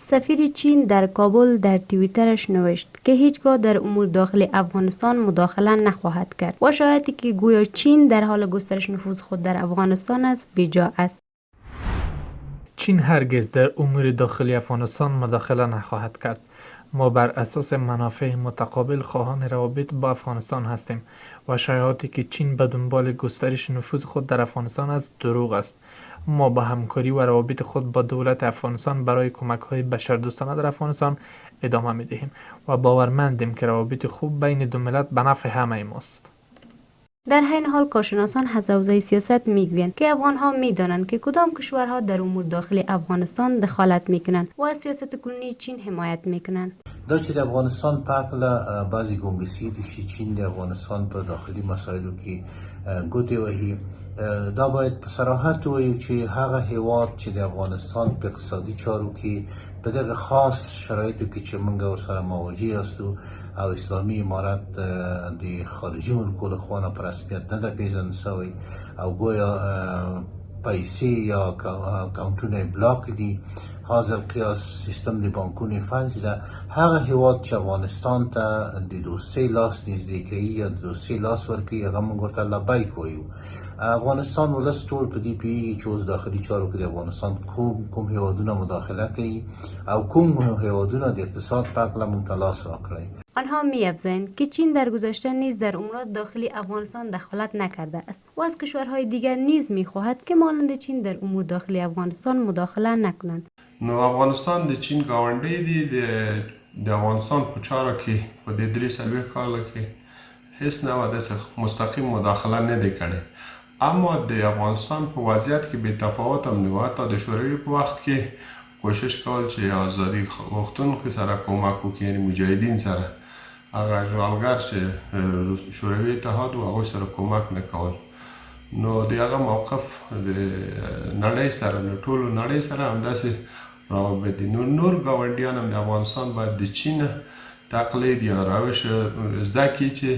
سفیر چین در کابل در توییترش نوشت که هیچگاه در امور داخلی افغانستان مداخله نخواهد کرد و شایعاتی که گویا چین در حال گسترش نفوذ خود در افغانستان است بیجا است. چین هرگز در امور داخلی افغانستان مداخله نخواهد کرد. ما بر اساس منافع متقابل خواهان روابط با افغانستان هستیم و شایعاتی که چین به دنبال گسترش نفوذ خود در افغانستان است دروغ است. ما با همکاری و روابط خود با دولت افغانستان برای کمک‌های بشردوستانه در افغانستان ادامه می‌دهیم و باورمندیم که روابط خوب بین دو ملت به نفع همه ماست. در این حال کارشناسان از حوزه سیاست میگویند که افغانها میدانند که کدام کشورها در امور داخلی افغانستان دخالت میکنند و از سیاست کنونی چین حمایت میکنند. دا چې د افغانستان په هکله بعضې ګنګسي دي چې چین د افغانستان په داخلي مسایلو کې ګوتې وهي، دا باید په صراحت ووایو چې هغه هیواد چې د افغانستان په اقتصادي چارو کې په دغه خاص شرایطو کې چې موږ ورسره مواجه یاستو او اسلامي امارت د خارجي ملکو له خوا نه په رسمیت نه ده پیژندل سوی او گویا پیسې یا اکاونټونه بلاک دي، حاصل قیاس سیستم د بانکونو فلج ده. هغه هیواد چې افغانستان ته د دوستۍ لاس نږدې کوي یا د دوستۍ لاس ورکوي هغه موږ ورته لبیک وایو. افغانستان ولس ټول په دې پوهېږي چې اوس داخلي چارو کې د افغانستان کوم هیوادونه مداخله کوي او کوم هیوادونه د اقتصاد په هکله موږ ته لاس راکړی. آنها می‌افزایند که چین در گذشته نیز در امور داخلی افغانستان دخالت نکرده است و از کشورهای دیگر نیز می‌خواهد که مانند چین در امور داخلی افغانستان مداخله نکنند. نو افغانستان د چین ګاونډی دی، د افغانستان په چارو کې په دې 3 کال کې هیڅ نه د مستقیم مداخله نه دی کړی، اما د افغانستان په وضعیت کې بې تفاوت هم نه و. حتی د شوروي په وخت کې کوشش کول چې ازادي غوښتونکو سره کومک وکړي، یعنې مجاهدین سره هغه ژغورګر چې شوروي اتحاد و هغوی سره کومک نه کول. نو د هغه موقف د نړۍ سره له ټولو نړۍ سره همداسې روابط دي. نور ګاونډیان هم د افغانستان باید د چین تقلید یا روش زده کړي چې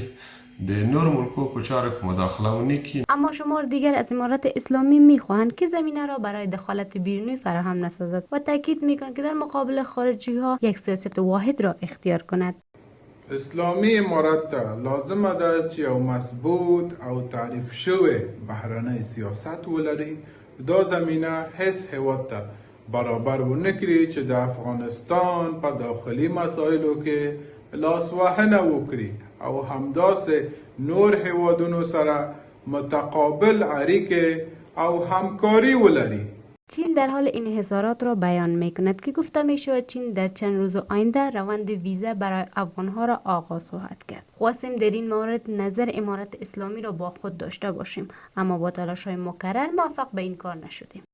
د نور ملکو په چارو کې مداخله ونه کړي. اما شمار دیگر از امارت اسلامی میخواهند که زمینه را برای دخالت بیرونی فراهم نسازد و تاکید میکنند که در مقابل خارجی ها یک سیاست واحد را اختیار کند. اسلامی امارت لازم ده چې یو مضبوط او تعریف شوی بهرنی سیاست ولري. دا زمینه هیڅ هیواد ته برابر ونه کړي چې د افغانستان په داخلي مسایلو کې لاس وهنه وکړي او همداسې نور هیوادونو سره متقابل اړیکې او همکاری ولري. چین در حال انحصارات را بیان میکند که گفته می شود چین در چند روز آینده روند ویزا برای افغانها را آغاز خواهد کرد. خواستیم در این مورد نظر امارت اسلامی را با خود داشته باشیم، اما با تلاش های مکرر موفق به این کار نشدیم.